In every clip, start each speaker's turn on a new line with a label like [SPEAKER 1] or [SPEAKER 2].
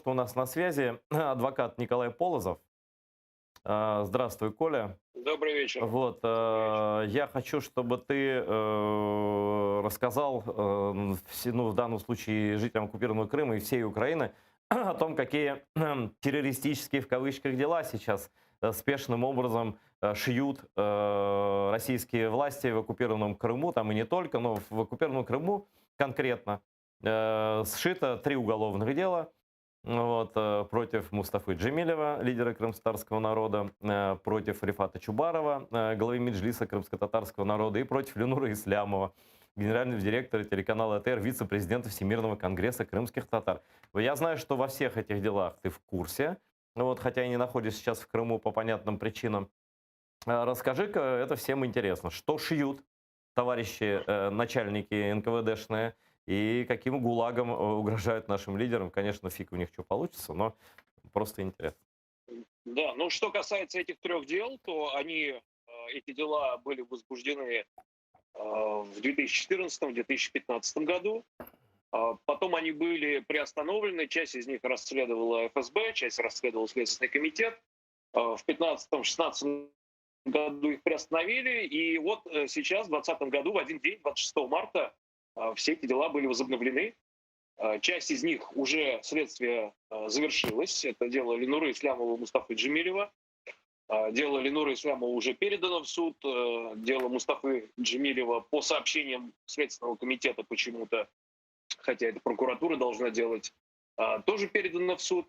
[SPEAKER 1] У нас на связи адвокат Николай Полозов. Здравствуй, Коля.
[SPEAKER 2] Добрый вечер.
[SPEAKER 1] Вот,
[SPEAKER 2] Добрый вечер.
[SPEAKER 1] я хочу, чтобы ты рассказал, ну, в данном случае жителям оккупированного Крыма и всей Украины о том, какие террористические в кавычках дела сейчас спешным образом шьют российские власти в оккупированном Крыму, там и не только, но в оккупированном Крыму конкретно сшито 3 уголовных дела. Вот, против Мустафы Джемилева, лидера крымстатарского народа, против Рифата Чубарова, главы Меджлиса крымско-татарского народа, и против Ленура Ислямова, генерального директора телеканала АТР, вице-президента Всемирного конгресса крымских татар. Я знаю, что во всех этих делах ты в курсе, вот, хотя и не находишься сейчас в Крыму по понятным причинам. Расскажи-ка, это всем интересно, что шьют товарищи начальники НКВДшные, и каким гулагом угрожают нашим лидерам. Конечно, фиг у них что получится, но просто интересно.
[SPEAKER 2] Да, ну что касается этих трех дел, то эти дела были возбуждены в 2014-2015 году. Потом они были приостановлены, часть из них расследовала ФСБ, часть расследовал Следственный комитет. В 2015-2016 году их приостановили, и вот сейчас, в 2020 году, в один день, 26 марта, все эти дела были возобновлены. Часть из них уже следствие завершилось. Это дело Ленуры Ислямова и Мустафы Джемилева. Дело Ленуры Ислямова уже передано в суд. Дело Мустафы Джемилева по сообщениям Следственного комитета почему-то, хотя это прокуратура должна делать, тоже передано в суд.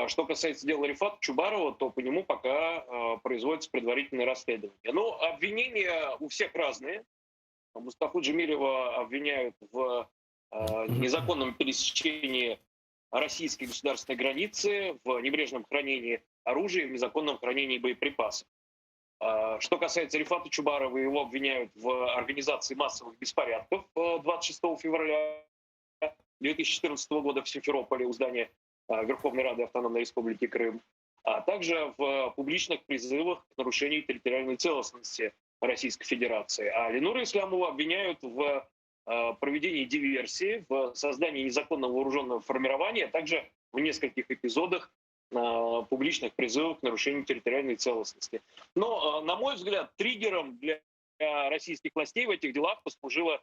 [SPEAKER 2] Что касается дела Рифата Чубарова, то по нему пока производится предварительное расследование. Но обвинения у всех разные. Мустафу Джемилева обвиняют в незаконном пересечении российской государственной границы, в небрежном хранении оружия, в незаконном хранении боеприпасов. Что касается Рифата Чубарова, его обвиняют в организации массовых беспорядков 26 февраля 2014 года в Симферополе у здания Верховной Рады Автономной Республики Крым, а также в публичных призывах к нарушению территориальной целостности Российской Федерации. А Ленура Ислямова обвиняют в проведении диверсии, в создании незаконного вооруженного формирования, а также в нескольких эпизодах публичных призывов к нарушению территориальной целостности. Но, на мой взгляд, триггером для российских властей в этих делах послужила,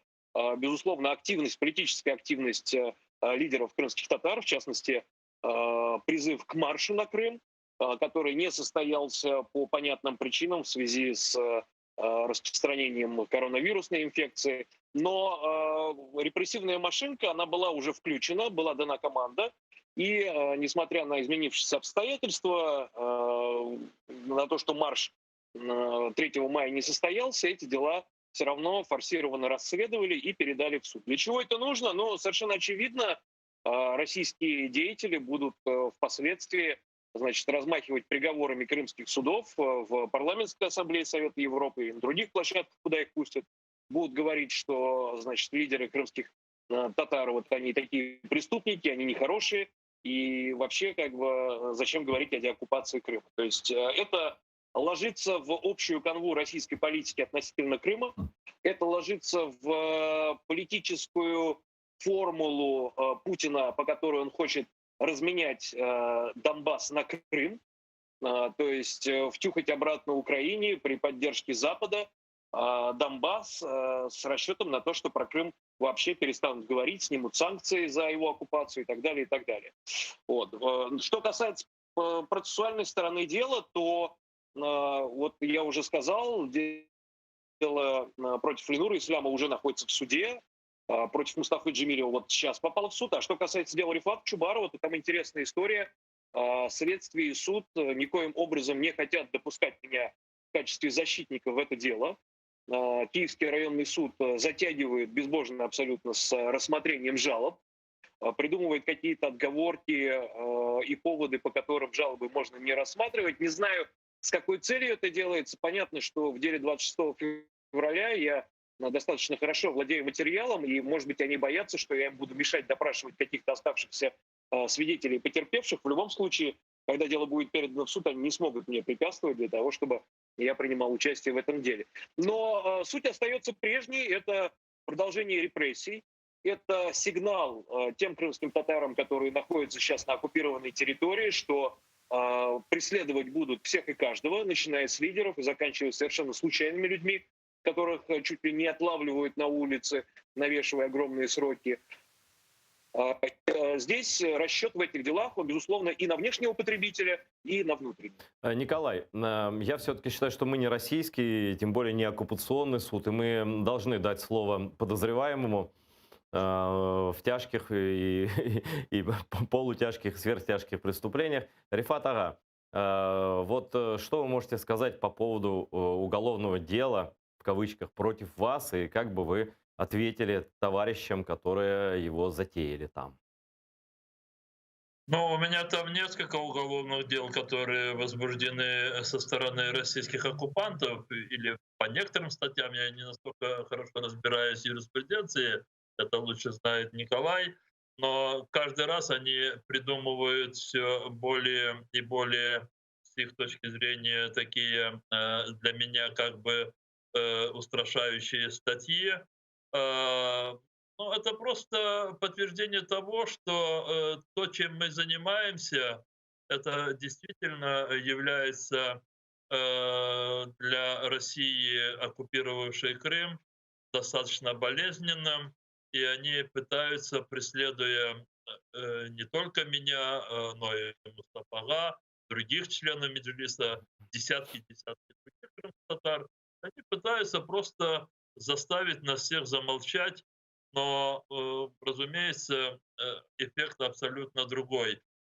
[SPEAKER 2] безусловно, политическая активность лидеров крымских татар, в частности, призыв к маршу на Крым, который не состоялся по понятным причинам в связи с распространением коронавирусной инфекции. Но репрессивная машинка, она была уже включена, была дана команда. И несмотря на изменившиеся обстоятельства, на то, что марш 3 мая не состоялся, эти дела все равно форсированно расследовали и передали в суд. Для чего это нужно? Ну, совершенно очевидно, российские деятели будут впоследствии, значит, размахивать приговорами крымских судов в парламентской ассамблее Совета Европы и на других площадках, куда их пустят. Будут говорить, что, значит, лидеры крымских татар, вот они такие преступники, они нехорошие, и вообще, как бы, зачем говорить о деоккупации Крыма. То есть это ложится в общую канву российской политики относительно Крыма, это ложится в политическую формулу Путина, по которой он хочет разменять Донбасс на Крым, то есть втюхать обратно Украине при поддержке Запада Донбасс с расчетом на то, что про Крым вообще перестанут говорить, снимут санкции за его оккупацию и так далее, и так далее. Вот. Что касается процессуальной стороны дела, то вот я уже сказал, дело против Ленура Ислямова уже находится в суде, против Мустафы Джемилева вот сейчас попал в суд. А что касается дела Рифата Чубарова, то там интересная история. Следствие и суд никоим образом не хотят допускать меня в качестве защитника в это дело. Киевский районный суд затягивает безбожно абсолютно с рассмотрением жалоб, придумывает какие-то отговорки и поводы, по которым жалобы можно не рассматривать. Не знаю, с какой целью это делается. Понятно, что в деле 26 февраля я достаточно хорошо владею материалом, и, может быть, они боятся, что я им буду мешать допрашивать каких-то оставшихся свидетелей и потерпевших. В любом случае, когда дело будет передано в суд, они не смогут мне препятствовать для того, чтобы я принимал участие в этом деле. Но суть остается прежней. Это продолжение репрессий, это сигнал тем крымским татарам, которые находятся сейчас на оккупированной территории, что преследовать будут всех и каждого, начиная с лидеров и заканчивая совершенно случайными людьми, которых чуть ли не отлавливают на улице, навешивая огромные сроки. Здесь расчет в этих делах, он, безусловно, и на внешнего потребителя, и на внутреннего.
[SPEAKER 1] Николай, я все-таки считаю, что мы не российский, тем более не оккупационный суд, и мы должны дать слово подозреваемому в тяжких и полутяжких, сверхтяжких преступлениях. Рифат Ага, вот что вы можете сказать по поводу уголовного дела, в кавычках, против вас, и как бы вы ответили товарищам, которые его затеяли там?
[SPEAKER 3] Ну, у меня там несколько уголовных дел, которые возбуждены со стороны российских оккупантов, или по некоторым статьям я не настолько хорошо разбираюсь в юриспруденции, это лучше знает Николай, но каждый раз они придумывают все более и более, с их точки зрения, такие для меня как бы устрашающие статьи. Э, ну, это просто подтверждение того, что то, чем мы занимаемся, это действительно является для России, оккупировавшей Крым, достаточно болезненным, и они пытаются, преследуя не только меня, но и Мустафа Ага, других членов Меджлиса, десятки других крымских татар, они пытаются просто заставить нас всех замолчать, но, разумеется, эффект абсолютно другой.